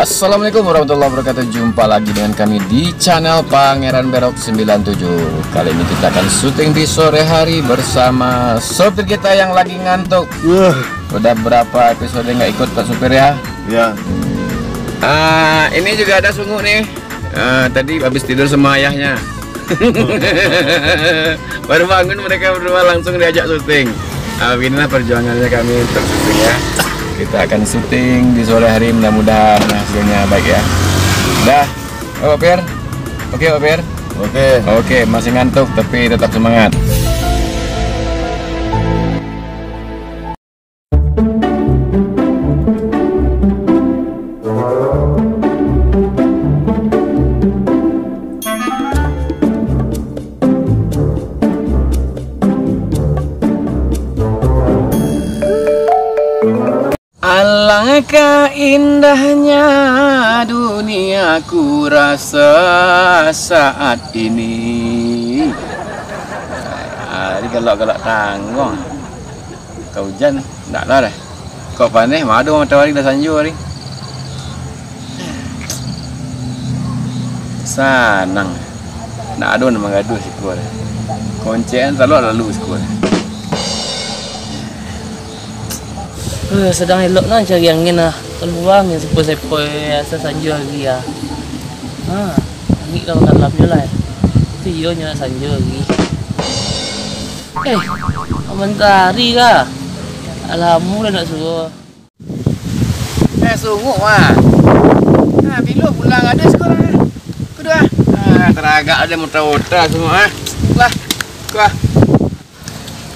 Assalamualaikum warahmatullahi wabarakatuh. Jumpa lagi dengan kami di channel Pangeran Berok 97. Kali ini kita akan syuting di sore hari bersama sopir kita yang lagi ngantuk. Udah berapa episode nggak ikut Pak Supir ya? Ya. Ini juga ada Sungguh nih. Tadi habis tidur sama ayahnya. Baru bangun mereka berdua langsung diajak syuting. Beginilah perjuangannya kami untuk syuting ya. Kita akan syuting di sore hari, mudah-mudahan hasilnya baik ya. Dah, Pak Pir? Oke Pak Pir? Oke, masih ngantuk tapi tetap semangat. Alangkah indahnya dunia ku rasa saat ini. Ini gelak-gelak tanggung. Kau hujan, tak lah dah. Kau panas, madu matahari dah sanjur hari. Sanang. Nak ada nama gaduh si kuat. Koncen selalu lalu si kuat. Sedang elok nak cari angin lah. Keluang yang sepoi-sepoi asa sanjur lagi ya. Angin kalau dalam je lah. Itu ionya sanjur lagi. Mentari lah. Alhamdulillah nak suruh. Sungguh mah. Bila pulang ada sekolah. Kedua. Teragak ada muter-muter semua. Lah. Kuah.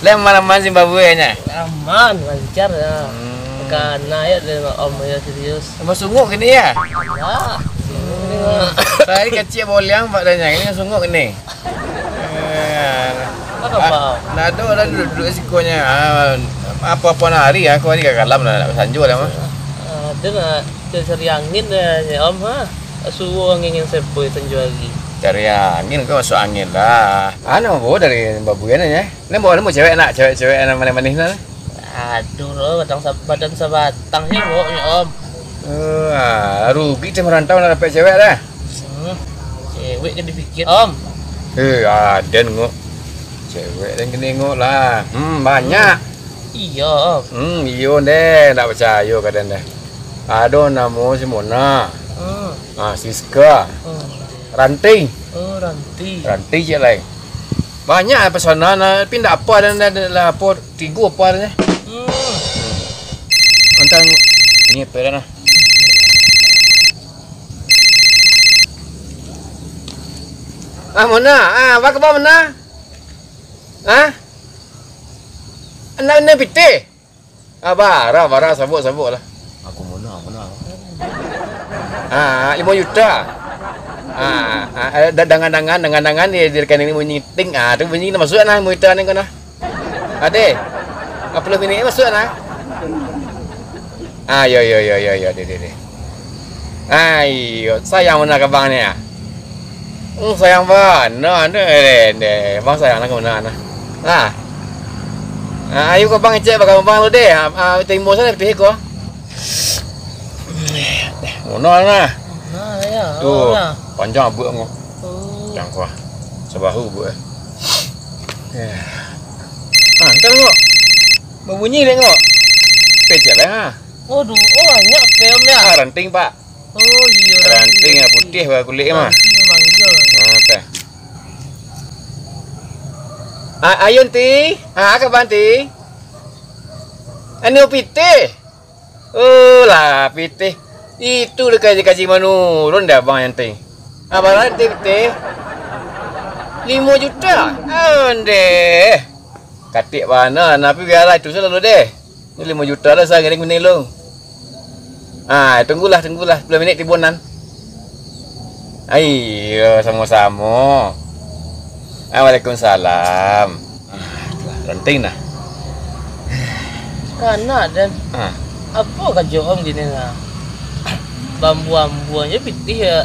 Lem malam-malam Zimbabwe nya. Aman, lancar ya. Karena ya dengan om ya serius. Sama Sungguh gini ya? Ya. Tadi kecil bolyang Pak Danya, ini Sungguh gini. Apa? Nah, ada duduk sikonya. Apa-apa hari ya, aku hari kalam nak sanjur lah mah. Ada nak cari angin ya om ha. Suruh angin sepoi sanjur lagi. Cari angin kau masuk angin lah. Bawa dari babuyan ya. Ini bawa cewek nak, cewek yang manis-manis lah. Aduh loh, badan sebatangnya pokoknya om. Rugi cuma merantau nak dapat cewek dah. Cewek kan dipikir om. Ada ngok. Cewek dan kena ngok lah. Banyak. Iya om. Iyo deh, tak percaya kadang deh. Ada nama si Mona. Siska. Ranting. Ranting je lain. Banyak pesanan tapi tak apa dan dah apa 3 apa dah. Antang ni apa dah. Mona, apa khabar Mona? Anak piti. Bara sabuk lah. Aku Mona. 5 juta. Ada dangan dia ini bunyi ting. Tu bunyi masuk nah muita ni kana. Ade. 40 minit masuk nah. Yo de. Ayo, sayang mana ke bang ni ah? Sayang mana de. Bang sayang nak ke mana nah. Ayo ke bang cek bang lu deh. Timur sana pergi ko. Mana nah? Ya. Tuh, panjang abuk ngok. Jangan kuah. Sebahu abuk Kan ngok. Berbunyi dia ngok. Pecah lah ha. Banyak film ya. Ranting pak. Iya. Ranting yang putih kulit mah. Ranting memanggil. Teh. Ayun ti. Ke banti. Anu pitih. Lah pitih. Itu dekat kaji menurun dah bang yang ting. Abang teh 5 juta. Deh. Katik mana? Tapi biarlah itu selalu deh. Ini 5 juta lah saya gini lu. Tunggulah 10 minit tibunan. Ayo sama-sama. Waalaikumsalam. Ranting nah. Karena dan apa kerja om gini nah. Bambu-bambuannya pitih ya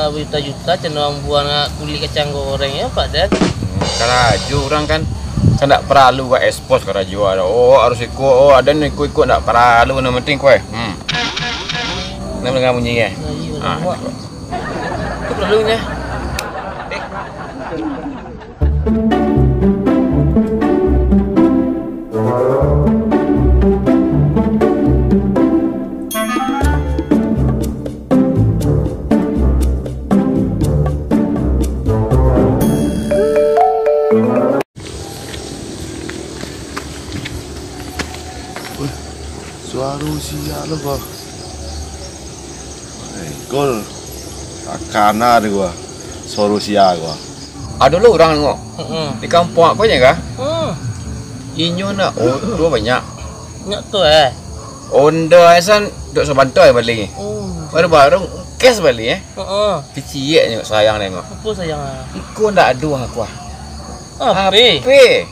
juta-juta cenderung buang kulit kacang goreng ya Pak Dan. Karaju orang kan tak perlu buat expose karaju ada. Harus ikut. Ada ni ikut tak perlu, yang penting kau. Nak dengar bunyi kan? Ya, Ah, muak. tu perlunya. Suara sial lo kau. Gol. Akana ada gua. Suara sial gua. Ada lu orang tengok. Di kampung aku je kah? Inyo nak dua banyak. Nyak tu Onda asan duk sebantai balik. Baru-baru kes balik Kecil tengok sayang tengok. Apa sayang ah? Ikut ndak aduh aku. Ape?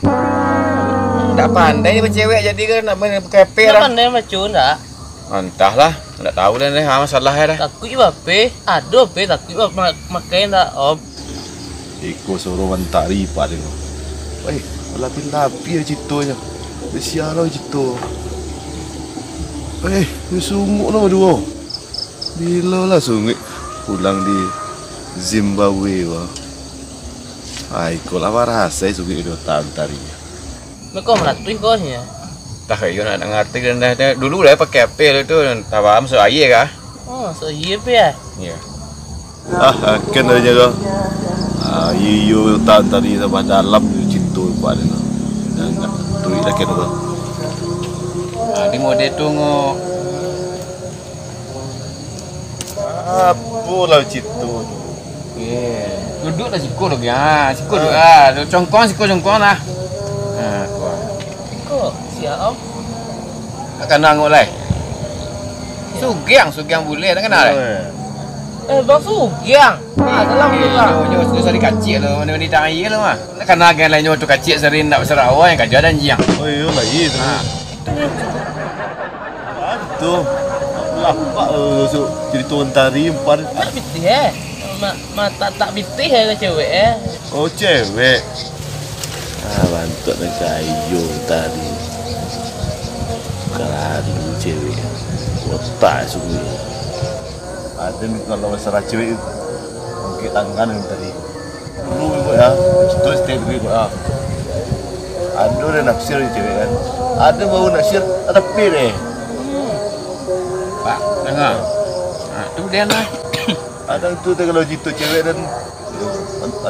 Tak pandai ni bercewek jadi ke nak pakai pe Nak dah. pandai macam tak? Entahlah, tak tahu dah ni masalah dah. Takut juga ape? Ada ape takut juga makan tak om. Iko suruh wantak ripat dia. Wei, lapi-lapi citonya. Dia sial lo cito. Ni sungguh nama dua. Bila lah sungguh pulang di Zimbabwe wah. Iko lah rasa sungguh itu tahun tadi. Mereka melatih kau ni. Tak kayu nak ngerti dan dah dulu dah pakai pe tu tak faham soal air kah? So iya pe ya. Ya. Kan ada jaga. Iyo tahun tadi sama dalam cito buat dia. Dan tu dah kena tu. Di mode tu ngo. Apa lah cito. Duduk dah sikut lagi sikut ah. Congkong lah. Kau siap om. Akan nangok lah. Sugiang boleh tak kenal lah. Bang Sugiang. Dalam tu lah. Nyo seri kacik lo, ni tak air lo mah. Nak kenal kan lain nyo tu kacik seri nak Sarawak yang kerja dan jiang. Oh iya lah iya tu. Tu. Lapak so jadi tuan tari empat. Tak bitih tak bitih ke cewek Oh cewek. Bantuk nak kayu tadi. Kalau cewek. Otak sungguh. Ada ni kalau masalah cewek mungkin tangan yang tadi. Dulu ibu ya, itu stay dulu ibu ya. Ada orang naksir cewek kan. Ada bau naksir, ada pil Pak, dengar. Tu dia lah. Ada tu kalau jitu cewek dan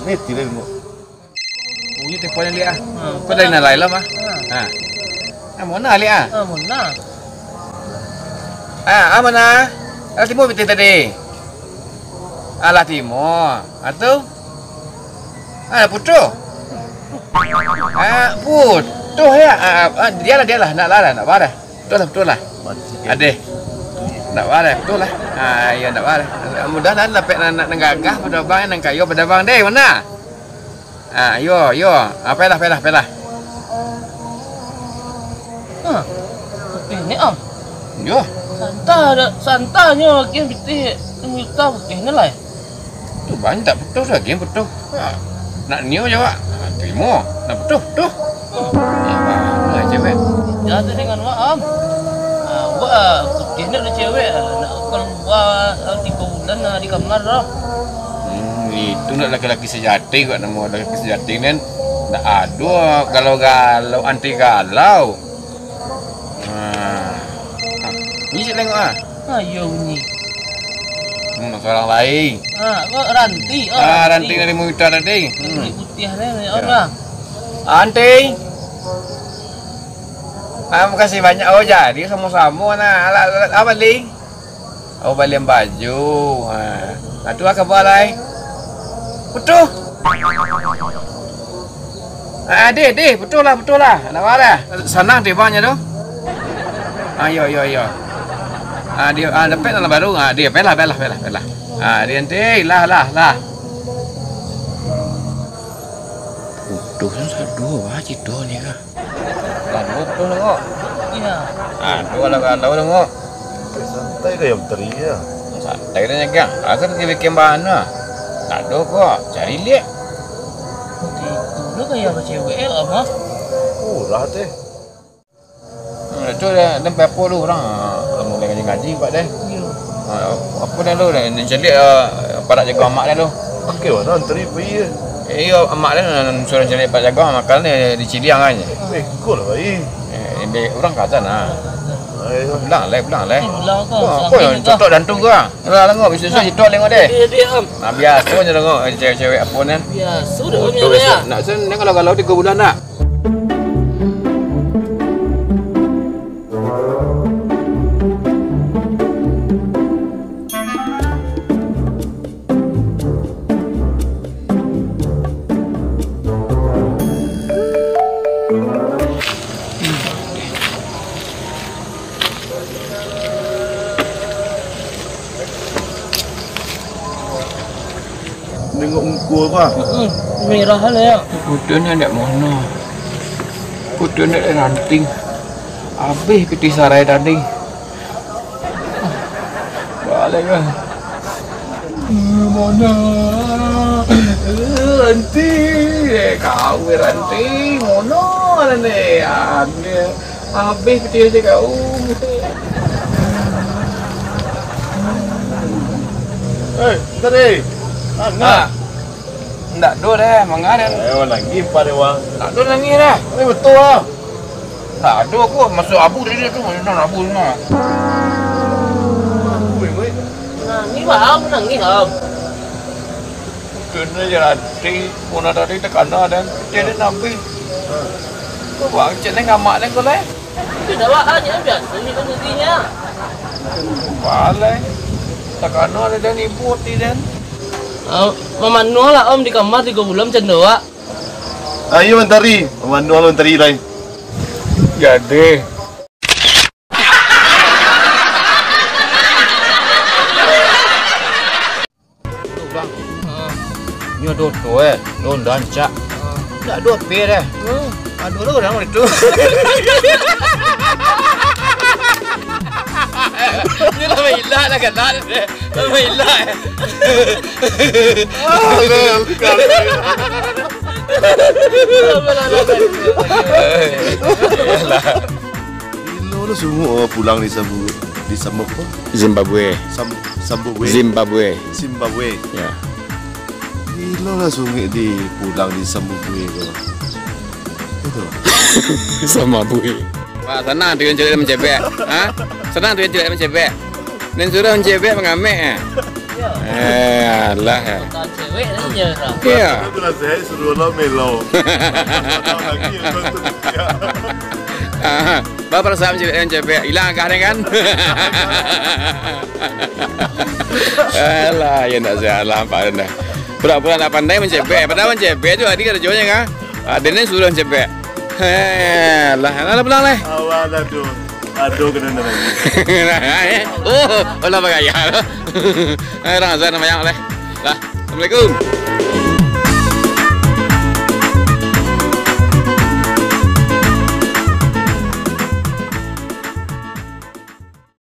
aneh tidak ibu. Bunyi telefon yang lihat Kau dah nak lain lah mah. Mana lihat Mana? Mana? Alah timur betul tadi. Alah timur. Tu? Putu. Putu ya. Dia lah nak lah nak barah. Betul lah. Adeh. Nak barah betul lah. Ya nak barah. Mudah-mudahan dapat nak gagah pada bang yang kayu pada bang deh mana? Yo. Pelah. Ini om. Yo. Santanya kian bitih minta putih ni lah. Tu banyak tak betul lagi yang betul. Nak niu jawab. Terima. Nak betul. Mana cewek? Ya tu dengan wak om. Wak putih ni ada cewek nak keluar 3 bulan di kamar dah. Itu nak laki-laki sejati kot nama laki sejati ni. Nak aduh galau anti galau. Ni saya tengok Ayo ni. Orang lain. Kok ranti. Ranting dari muda tadi. Putih ni orang. Anting. Terima kasih banyak. Oh jadi sama-sama nah. Apa ling? Oh balik baju. Tu apa balai? Betul. Deh, betul lah. Nak marah. Sana dia banyak tu. Yo. Dia dapat dalam baru. Dia belah. Dia nanti lah. Betul satu wajib tu ni kah? Betul tengok. Ya. Dua lah kalau tengok. Santai ke yang teri ya? Santai dah nyagang. Aku nak bikin mana? Tak ada kok. Cari lihat. Itu kayak apa cewek apa? Murah teh. Itu dah 40 orang. Kamu lagi ngaji buat deh. Apa dah lu dah? Nak celik parak jaga mak dah lu. Okey, mana antri pergi. Iyo mak dah suruh celik parak jaga makal ni di Ciliang kan. Ikut lah bayi. Orang kata nah. Pulang lah. Pulang kau. Apa yang cetok dantung ke? Lah tengok bisnes cetok tengok deh. Dia am. Nah biasa je tengok cewek-cewek apa ni. Biasa dah punya ya. Nak sen kalau 3 bulan tak? Tengok muka apa? Merah lah ya. Kuda ni ada mana? Kuda ni ada ranting. Habis peti sarai tadi. Balik kan? Mana? Ranting. Kau ranting. Mana ni? Habis peti saja kau. Tadi. Nah, tak dua dah, mengaran. Lagi pada wang. Tak dua lagi dah. Ini betul ah. Tak ada aku masuk abu dia tu, nak abu semua. Nangis bang, nangis bang. Kena je nanti, pun ada tadi tekan dan dia ni nampi. Kau buat cek ni ngamak ni kau lah. Itu dah bahannya biasa ni kan nantinya. Balai. Tekan ada dan ibu ti dan. Memanua lah om di kamar 3 bulan macam doa. Ayo mentari. Manual mentari lain. Jadi. Ni ada tu don dan cak. Tak ada pe dah. Aduh lu orang itu. Ni lama hilang lah kan? Lama hilang. Lu semua pulang di Zimbabwe. Zimbabwe. Ya. Gila lah sungai di pulang di Zimbabwe ke. Betul. Sama bui. Wah, senang tu yang cewek mencebek. Ha? Senang tu yang cewek mencebek. Dan suruh mencebek mengamek. Alah. Bukan cewek ni nyerah. Ya. Itu lah saya suruh lo melo. Lagi Bapak rasa mencebek. Hilang agak kan? Alah, ya nak saya nampak dah. Pura-pura nak pandai mencebek. Padahal mencebek tu hari kerjanya kan. Ada ni suruh mencebek. Lah pulang lah. Awal tu. Aduh kena lagi. Oh, Allah bagaya. Orang azan nama yang lah. Assalamualaikum.